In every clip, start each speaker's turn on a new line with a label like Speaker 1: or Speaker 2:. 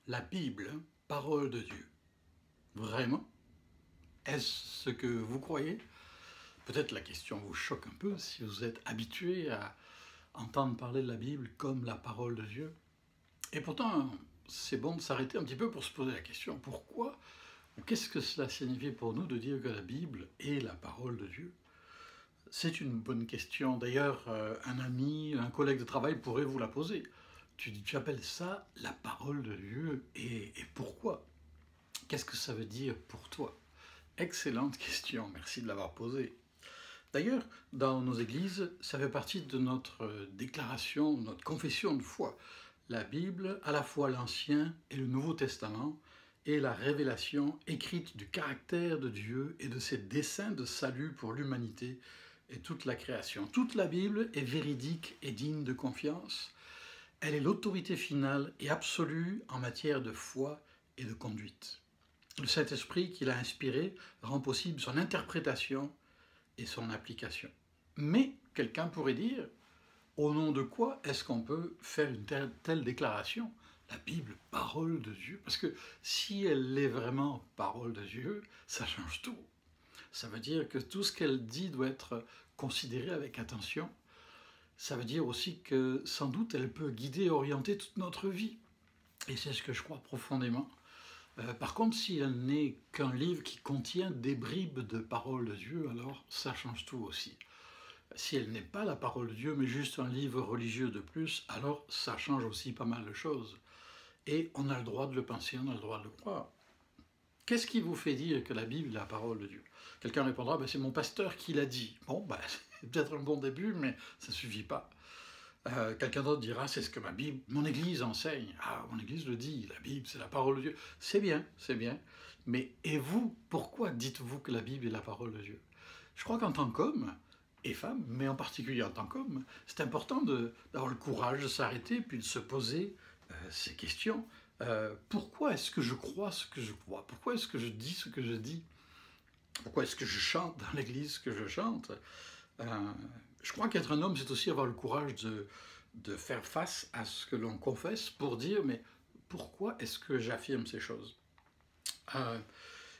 Speaker 1: La Bible, parole de Dieu. Vraiment? Est-ce ce que vous croyez? Peut-être la question vous choque un peu si vous êtes habitué à entendre parler de la Bible comme la parole de Dieu. Et pourtant, c'est bon de s'arrêter un petit peu pour se poser la question. Pourquoi? Qu'est-ce que cela signifie pour nous de dire que la Bible est la parole de Dieu? C'est une bonne question. D'ailleurs, un ami, un collègue de travail pourrait vous la poser. Tu appelles ça la parole de Dieu et pourquoi? Qu'est-ce que ça veut dire pour toi? Excellente question, merci de l'avoir posée. D'ailleurs, dans nos églises, ça fait partie de notre déclaration, notre confession de foi. La Bible, à la fois l'Ancien et le Nouveau Testament, est la révélation écrite du caractère de Dieu et de ses desseins de salut pour l'humanité et toute la création. Toute la Bible est véridique et digne de confiance. Elle est l'autorité finale et absolue en matière de foi et de conduite. Le Saint-Esprit qui l'a inspiré rend possible son interprétation et son application. Mais quelqu'un pourrait dire, au nom de quoi est-ce qu'on peut faire une telle déclaration? La Bible, parole de Dieu. Parce que si elle est vraiment parole de Dieu, ça change tout. Ça veut dire que tout ce qu'elle dit doit être considéré avec attention. Ça veut dire aussi que sans doute elle peut guider et orienter toute notre vie. Et c'est ce que je crois profondément. Par contre, si elle n'est qu'un livre qui contient des bribes de parole de Dieu, alors ça change tout aussi. Si elle n'est pas la parole de Dieu, mais juste un livre religieux de plus, alors ça change aussi pas mal de choses. Et on a le droit de le penser, on a le droit de le croire. Qu'est-ce qui vous fait dire que la Bible est la parole de Dieu? Quelqu'un répondra, c'est mon pasteur qui l'a dit. Bon, c'est peut-être un bon début, mais ça ne suffit pas. Quelqu'un d'autre dira, c'est ce que ma Bible, mon Église enseigne. Ah, mon Église le dit, la Bible, c'est la parole de Dieu. C'est bien, c'est bien. Mais et vous, pourquoi dites-vous que la Bible est la parole de Dieu? Je crois qu'en tant qu'homme, et femme, mais en particulier en tant qu'homme, c'est important d'avoir le courage de s'arrêter, puis de se poser ces questions. Pourquoi est-ce que je crois ce que je crois? Pourquoi est-ce que je dis ce que je dis? Pourquoi est-ce que je chante dans l'église ce que je chante? Je crois qu'être un homme, c'est aussi avoir le courage de faire face à ce que l'on confesse pour dire, mais pourquoi est-ce que j'affirme ces choses?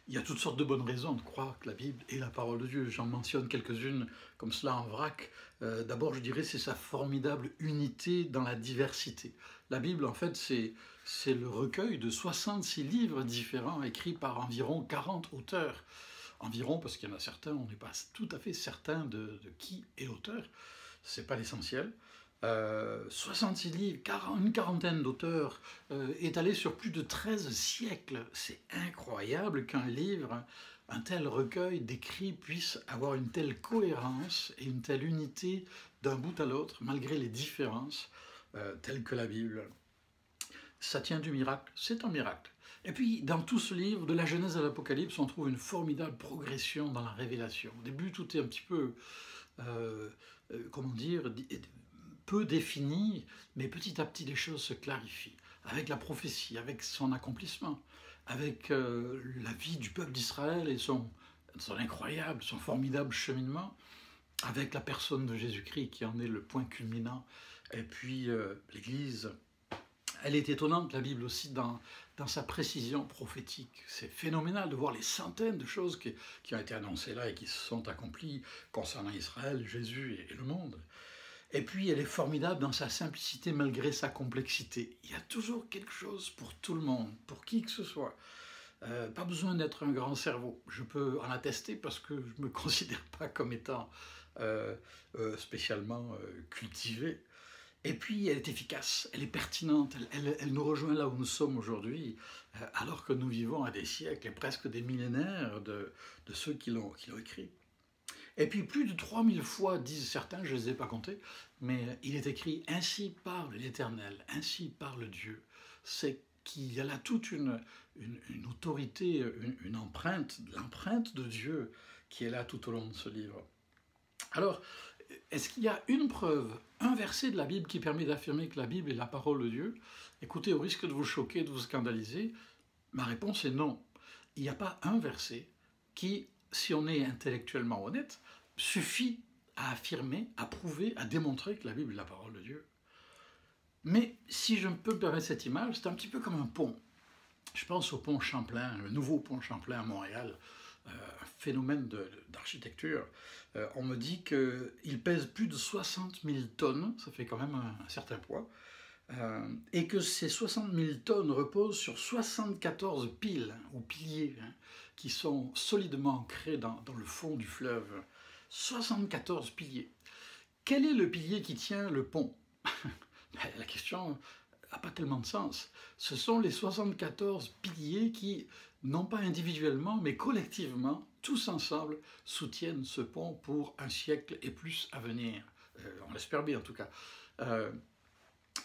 Speaker 1: Il y a toutes sortes de bonnes raisons de croire que la Bible est la parole de Dieu. J'en mentionne quelques-unes comme cela en vrac. D'abord, je dirais, c'est sa formidable unité dans la diversité. La Bible, en fait, c'est le recueil de 66 livres différents écrits par environ 40 auteurs. Environ, parce qu'il y en a certains, on n'est pas tout à fait certain de qui est l'auteur. Ce n'est pas l'essentiel. 66 livres, une quarantaine d'auteurs, étalés sur plus de 13 siècles. C'est incroyable qu'un livre, un tel recueil d'écrits puisse avoir une telle cohérence et une telle unité d'un bout à l'autre, malgré les différences, telles que la Bible. Ça tient du miracle, c'est un miracle. Et puis, dans tout ce livre, de la Genèse à l'Apocalypse, on trouve une formidable progression dans la révélation. Au début, tout est un petit peu, comment dire, peu défini, mais petit à petit les choses se clarifient, avec la prophétie, avec son accomplissement, avec la vie du peuple d'Israël et son incroyable, son formidable cheminement, avec la personne de Jésus-Christ qui en est le point culminant, et puis l'Église. Elle est étonnante, la Bible aussi, dans sa précision prophétique. C'est phénoménal de voir les centaines de choses qui ont été annoncées là et qui se sont accomplies concernant Israël, Jésus et le monde. Et puis, elle est formidable dans sa simplicité malgré sa complexité. Il y a toujours quelque chose pour tout le monde, pour qui que ce soit. Pas besoin d'être un grand cerveau. Je peux en attester parce que je ne me considère pas comme étant spécialement cultivé. Et puis, elle est efficace, elle est pertinente, elle nous rejoint là où nous sommes aujourd'hui, alors que nous vivons à des siècles et presque des millénaires de ceux qui l'ont écrit. Et puis plus de 3000 fois, disent certains, je ne les ai pas comptés, mais il est écrit « Ainsi parle l'Éternel, ainsi parle Dieu ». C'est qu'il y a là toute une autorité, une empreinte, l'empreinte de Dieu qui est là tout au long de ce livre. Alors, est-ce qu'il y a une preuve, un verset de la Bible qui permet d'affirmer que la Bible est la parole de Dieu? Écoutez, au risque de vous choquer, de vous scandaliser, ma réponse est non. Il n'y a pas un verset qui, si on est intellectuellement honnête, suffit à affirmer, à prouver, à démontrer que la Bible est la parole de Dieu. Mais si je peux me permettre cette image, c'est un petit peu comme un pont. Je pense au pont Champlain, le nouveau pont Champlain à Montréal, un phénomène d'architecture. On me dit qu'il pèse plus de 60 000 tonnes, ça fait quand même un certain poids, et que ces 60 000 tonnes reposent sur 74 piles ou piliers qui sont solidement ancrés dans le fond du fleuve. 74 piliers. Quel est le pilier qui tient le pont? La question n'a pas tellement de sens. Ce sont les 74 piliers qui, non pas individuellement, mais collectivement, tous ensemble, soutiennent ce pont pour un siècle et plus à venir. On l'espère bien en tout cas.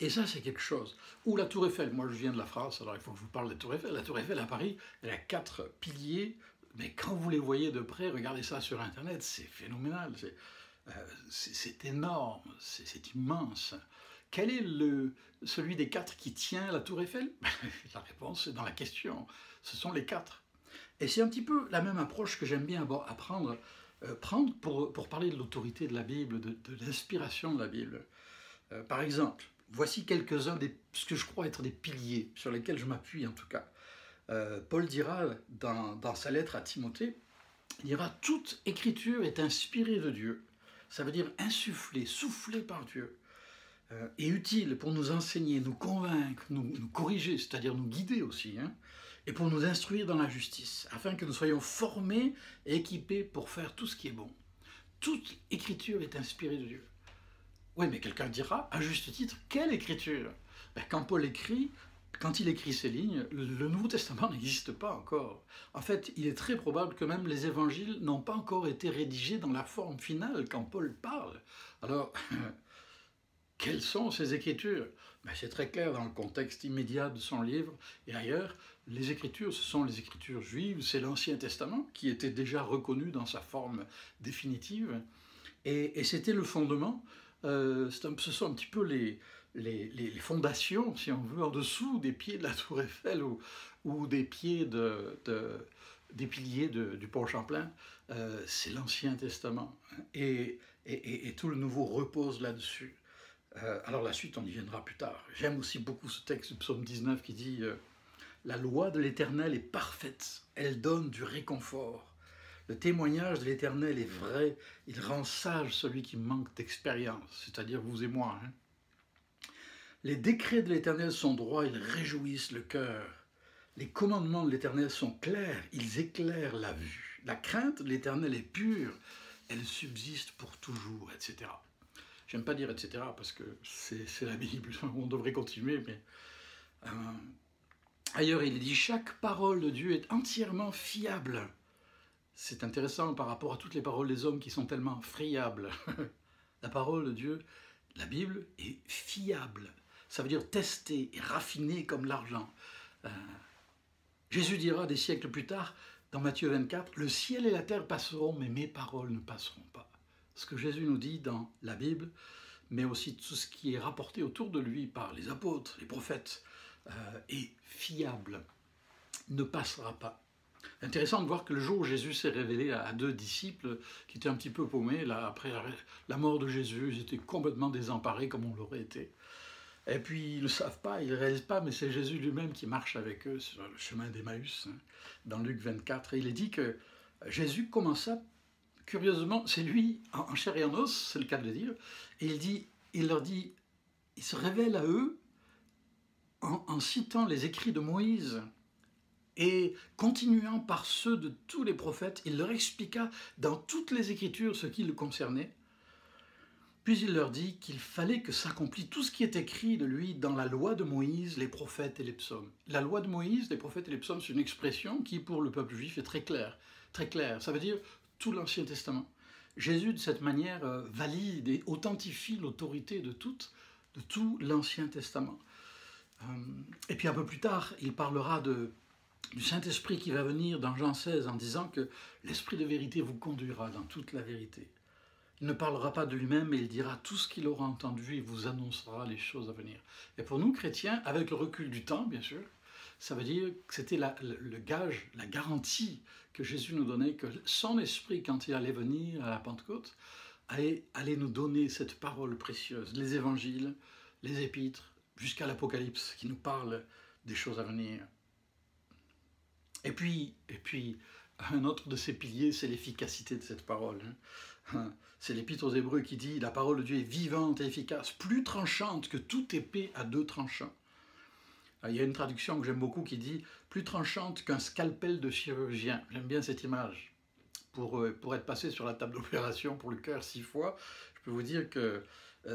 Speaker 1: Et ça, c'est quelque chose. Ou la Tour Eiffel. Moi, je viens de la France, alors il faut que je vous parle de la Tour Eiffel. La Tour Eiffel à Paris, elle a 4 piliers, mais quand vous les voyez de près, regardez ça sur Internet, c'est phénoménal. C'est énorme, c'est immense. Quel est celui des 4 qui tient la Tour Eiffel? La réponse est dans la question. Ce sont les 4. Et c'est un petit peu la même approche que j'aime bien prendre pour parler de l'autorité de la Bible, de l'inspiration de la Bible. Par exemple, voici quelques-uns de ce que je crois être des piliers, sur lesquels je m'appuie en tout cas. Paul dira dans sa lettre à Timothée, il dira « Toute écriture est inspirée de Dieu ». Ça veut dire insufflée, soufflée par Dieu. Et utile pour nous enseigner, nous convaincre, nous corriger, c'est-à-dire nous guider aussi, et pour nous instruire dans la justice, afin que nous soyons formés et équipés pour faire tout ce qui est bon. Toute écriture est inspirée de Dieu. Oui, mais quelqu'un dira, à juste titre, quelle écriture? Quand il écrit ces lignes, le Nouveau Testament n'existe pas encore. En fait, il est très probable que même les évangiles n'ont pas encore été rédigés dans la forme finale quand Paul parle. Alors, quelles sont ces écritures? C'est très clair dans le contexte immédiat de son livre et ailleurs. Les écritures, ce sont les écritures juives, c'est l'Ancien Testament qui était déjà reconnu dans sa forme définitive. Et c'était le fondement, ce sont un petit peu les fondations, si on veut, en dessous des pieds de la Tour Eiffel ou des pieds des piliers du pont Champlain. C'est l'Ancien Testament. Et tout le Nouveau repose là-dessus. Alors la suite, on y viendra plus tard. J'aime aussi beaucoup ce texte du psaume 19 qui dit « La loi de l'Éternel est parfaite, elle donne du réconfort. Le témoignage de l'Éternel est vrai, il rend sage celui qui manque d'expérience, c'est-à-dire vous et moi. Les décrets de l'Éternel sont droits, ils réjouissent le cœur. Les commandements de l'Éternel sont clairs, ils éclairent la vue. La crainte de l'Éternel est pure, elle subsiste pour toujours, etc. » J'aime pas dire etc. parce que c'est la Bible, on devrait continuer, mais... Ailleurs, il est dit « Chaque parole de Dieu est entièrement fiable. » C'est intéressant par rapport à toutes les paroles des hommes qui sont tellement friables. La parole de Dieu, la Bible, est fiable. Ça veut dire testée et raffinée comme l'argent. Jésus dira des siècles plus tard, dans Matthieu 24, « Le ciel et la terre passeront, mais mes paroles ne passeront pas. » Ce que Jésus nous dit dans la Bible, mais aussi tout ce qui est rapporté autour de lui par les apôtres, les prophètes, est fiable, ne passera pas. Intéressant de voir que le jour où Jésus s'est révélé à 2 disciples qui étaient un petit peu paumés, là, après la mort de Jésus, ils étaient complètement désemparés comme on l'aurait été. Et puis ils ne le savent pas, ils ne réalisent pas, mais c'est Jésus lui-même qui marche avec eux sur le chemin d'Emmaüs, dans Luc 24. Et il est dit que Jésus commença, curieusement, c'est lui, en chair et en os, c'est le cas de le dire, et il leur dit, il se révèle à eux en citant les écrits de Moïse, et continuant par ceux de tous les prophètes, il leur expliqua dans toutes les Écritures ce qui le concernait. Puis il leur dit qu'il fallait que s'accomplisse tout ce qui est écrit de lui dans la loi de Moïse, les prophètes et les psaumes. La loi de Moïse, les prophètes et les psaumes, c'est une expression qui, pour le peuple juif, est très claire. Très claire. Ça veut dire tout l'Ancien Testament. Jésus, de cette manière, valide et authentifie l'autorité de tout l'Ancien Testament. Et puis un peu plus tard, il parlera du Saint-Esprit qui va venir dans Jean 16 en disant que l'Esprit de vérité vous conduira dans toute la vérité. Il ne parlera pas de lui-même, mais il dira tout ce qu'il aura entendu et vous annoncera les choses à venir. Et pour nous, chrétiens, avec le recul du temps, bien sûr, ça veut dire que c'était le gage, la garantie que Jésus nous donnait, que son Esprit, quand il allait venir à la Pentecôte, allait nous donner cette parole précieuse, les évangiles, les épîtres, jusqu'à l'Apocalypse, qui nous parle des choses à venir. Et puis, un autre de ces piliers, c'est l'efficacité de cette parole. C'est l'Épître aux Hébreux qui dit « La parole de Dieu est vivante et efficace, plus tranchante que toute épée à deux tranchants. » Il y a une traduction que j'aime beaucoup qui dit « Plus tranchante qu'un scalpel de chirurgien ». J'aime bien cette image. Pour être passé sur la table d'opération pour le cœur 6 fois, je peux vous dire que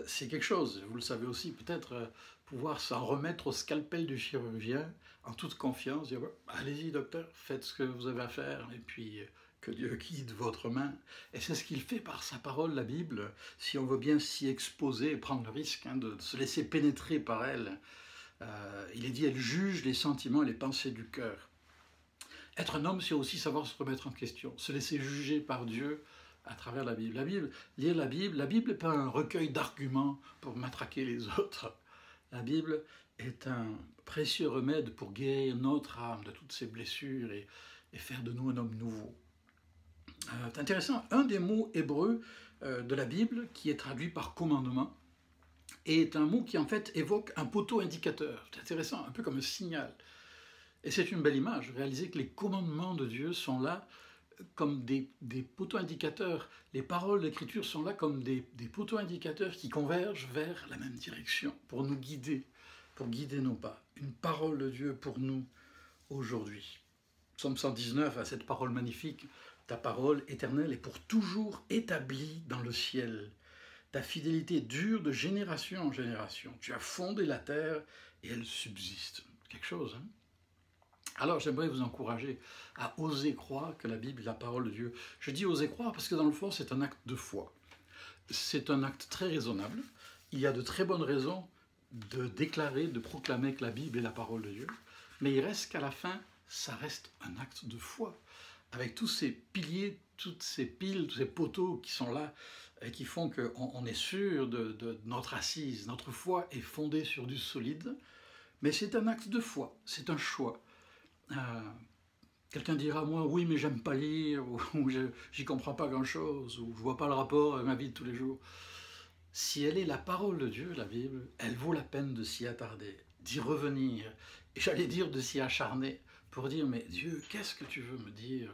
Speaker 1: c'est quelque chose. Vous le savez aussi, peut-être pouvoir s'en remettre au scalpel du chirurgien en toute confiance, dire « Allez-y docteur, faites ce que vous avez à faire, et puis que Dieu guide votre main. » Et c'est ce qu'il fait par sa parole, la Bible, si on veut bien s'y exposer et prendre le risque de se laisser pénétrer par elle. Il est dit « Elle juge les sentiments et les pensées du cœur ». Être un homme, c'est aussi savoir se remettre en question, se laisser juger par Dieu à travers la Bible. Lire la Bible n'est pas un recueil d'arguments pour matraquer les autres. La Bible est un précieux remède pour guérir notre âme de toutes ses blessures et faire de nous un homme nouveau. C'est intéressant, un des mots hébreux de la Bible, qui est traduit par commandement, est un mot qui en fait évoque un poteau indicateur. C'est intéressant, un peu comme un signal. Et c'est une belle image, réaliser que les commandements de Dieu sont là comme des poteaux indicateurs. Les paroles d'Écriture sont là comme des poteaux indicateurs qui convergent vers la même direction, pour nous guider, pour guider nos pas. Une parole de Dieu pour nous aujourd'hui. Psaume 119 a cette parole magnifique. Ta parole éternelle est pour toujours établie dans le ciel. Ta fidélité dure de génération en génération. Tu as fondé la terre et elle subsiste. Quelque chose, hein? Alors j'aimerais vous encourager à oser croire que la Bible est la parole de Dieu. Je dis oser croire parce que dans le fond c'est un acte de foi. C'est un acte très raisonnable. Il y a de très bonnes raisons de déclarer, de proclamer que la Bible est la parole de Dieu. Mais il reste qu'à la fin, ça reste un acte de foi. Avec tous ces piliers, toutes ces piles, tous ces poteaux qui sont là et qui font qu'on est sûr de notre assise. Notre foi est fondée sur du solide. Mais c'est un acte de foi, c'est un choix. Quelqu'un dira, moi, oui, mais j'aime pas lire, ou j'y comprends pas grand-chose, ou je vois pas le rapport avec ma vie de tous les jours. Si elle est la parole de Dieu, la Bible, elle vaut la peine de s'y attarder, d'y revenir, et j'allais dire de s'y acharner, pour dire, mais Dieu, qu'est-ce que tu veux me dire?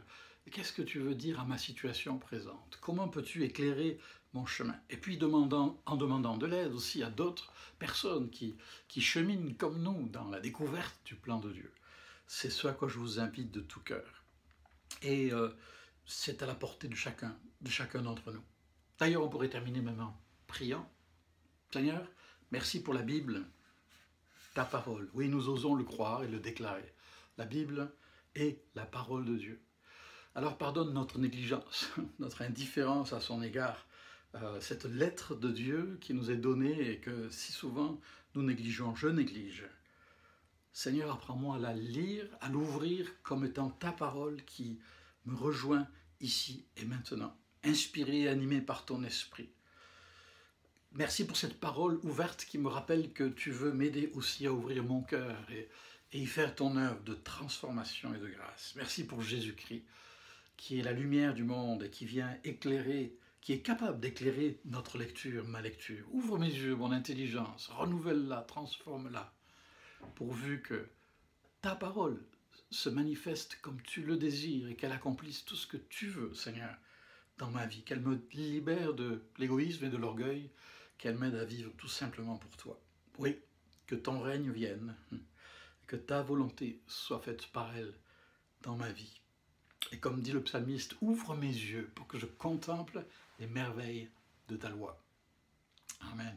Speaker 1: Qu'est-ce que tu veux dire à ma situation présente? Comment peux-tu éclairer mon chemin? Et puis en demandant de l'aide aussi à d'autres personnes qui cheminent comme nous dans la découverte du plan de Dieu. C'est ce à quoi je vous invite de tout cœur. Et c'est à la portée de chacun d'entre nous. D'ailleurs, on pourrait terminer même en priant. Seigneur, merci pour la Bible, ta parole. Oui, nous osons le croire et le déclarer. La Bible est la parole de Dieu. Alors pardonne notre négligence, notre indifférence à son égard, cette lettre de Dieu qui nous est donnée et que si souvent nous négligeons, je néglige. Seigneur, apprends-moi à la lire, à l'ouvrir comme étant ta parole qui me rejoint ici et maintenant, inspirée et animée par ton esprit. Merci pour cette parole ouverte qui me rappelle que tu veux m'aider aussi à ouvrir mon cœur et y faire ton œuvre de transformation et de grâce. Merci pour Jésus-Christ, qui est la lumière du monde et qui vient éclairer, qui est capable d'éclairer notre lecture, ma lecture. Ouvre mes yeux, mon intelligence, renouvelle-la, transforme-la, pourvu que ta parole se manifeste comme tu le désires et qu'elle accomplisse tout ce que tu veux, Seigneur, dans ma vie, qu'elle me libère de l'égoïsme et de l'orgueil, qu'elle m'aide à vivre tout simplement pour toi. Oui, que ton règne vienne, que ta volonté soit faite par elle dans ma vie. Et comme dit le psalmiste, ouvre mes yeux pour que je contemple les merveilles de ta loi. Amen.